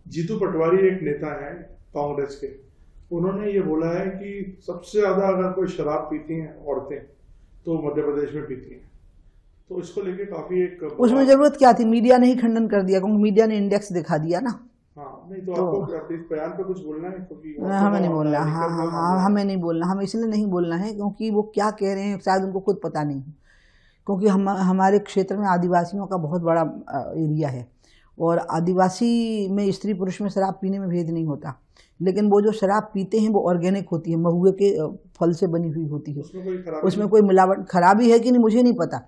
जीतू पटवारी एक नेता है कांग्रेस के, उन्होंने ये बोला है कि सबसे ज्यादा अगर कोई शराब पीती हैं औरतें तो मध्य प्रदेश में पीती हैं। तो इसको लेके काफी एक उसमें जरूरत क्या थी, मीडिया ने ही खंडन कर दिया, क्योंकि मीडिया ने इंडेक्स दिखा दिया ना। हाँ नहीं तो आपको इस बयान पे कुछ बोलना है क्योंकि हमें नहीं बोलना। हाँ, हमें नहीं बोलना, हमें इसलिए नहीं बोलना है क्योंकि वो क्या कह रहे हैं शायद उनको खुद पता नहीं है। क्योंकि हमारे क्षेत्र में आदिवासियों का बहुत बड़ा एरिया है और आदिवासी में स्त्री पुरुष में शराब पीने में भेद नहीं होता, लेकिन वो जो शराब पीते हैं वो ऑर्गेनिक होती है, महुए के फल से बनी हुई होती है, उसमें कोई मिलावट खराबी है कि नहीं मुझे नहीं पता,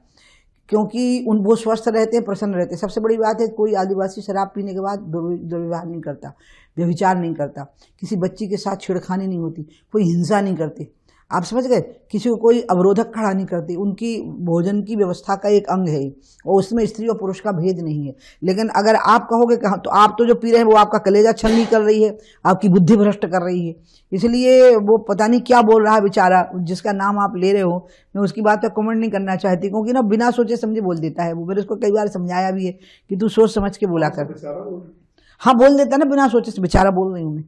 क्योंकि वो स्वस्थ रहते हैं, प्रसन्न रहते हैं। सबसे बड़ी बात है कोई आदिवासी शराब पीने के बाद दुर्व्यवहार नहीं करता, व्यभिचार नहीं करता, किसी बच्ची के साथ छेड़खानी नहीं होती, कोई हिंसा नहीं करते, आप समझ गए, किसी को कोई अवरोधक खड़ा नहीं करती, उनकी भोजन की व्यवस्था का एक अंग है और उसमें स्त्री और पुरुष का भेद नहीं है। लेकिन अगर आप कहोगे कि तो आप तो जो पी रहे हैं वो आपका कलेजा छलनी कर रही है, आपकी बुद्धि भ्रष्ट कर रही है, इसलिए वो पता नहीं क्या बोल रहा है बेचारा, जिसका नाम आप ले रहे हो। मैं उसकी बात पर कमेंट नहीं करना चाहती क्योंकि ना बिना सोचे समझे बोल देता है वो। मैंने उसको कई बार समझाया भी है कि तू सोच समझ के बोला कर। हाँ बोल देता ना, बिना सोचे से बेचारा बोल रही हूँ मैं,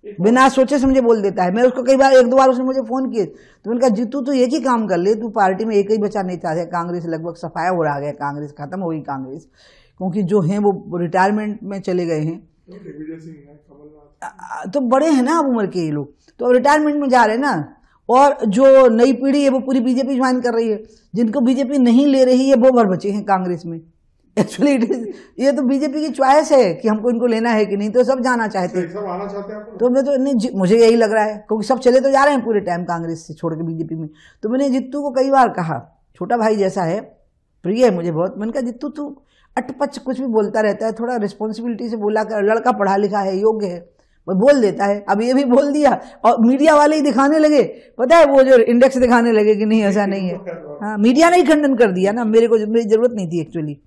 बिना सोचे समझे बोल देता है। मैं उसको कई बार, एक दो बार उसने मुझे फोन किए तो मैंने कहा जीतू तू एक ही काम कर ले, तू पार्टी में एक ही बचा नहीं चाहते, कांग्रेस लगभग सफाया हो रहा है, कांग्रेस खत्म हो गई कांग्रेस, क्योंकि जो हैं वो रिटायरमेंट में चले गए हैं, तो बड़े हैं ना अब उम्र के ये लोग, तो रिटायरमेंट में जा रहे हैं ना। और जो नई पीढ़ी है वो पूरी बीजेपी ज्वाइन कर रही है, जिनको बीजेपी नहीं ले रही है वो भर बचे हैं कांग्रेस में। एक्चुअली ये तो बीजेपी की चॉइस है कि हमको इनको लेना है कि नहीं, तो सब जाना चाहते हैं। सब आना चाहते हैं तो मैं तो नहीं, मुझे यही लग रहा है क्योंकि सब चले तो जा रहे हैं पूरे टाइम कांग्रेस से छोड़ के बीजेपी में। तो मैंने जित्तू को कई बार कहा, छोटा भाई जैसा है, प्रिय है मुझे बहुत, मैंने कहा जित्तू तू अटपच कुछ भी बोलता रहता है, थोड़ा रिस्पॉन्सिबिलिटी से बोला कर, लड़का पढ़ा लिखा है, योग्य है, वो बोल देता है। अब ये भी बोल दिया और मीडिया वाले ही दिखाने लगे, पता है वो जो इंडेक्स दिखाने लगे कि नहीं ऐसा नहीं है। हाँ मीडिया ने ही खंडन कर दिया ना, मेरी जरूरत नहीं थी एक्चुअली।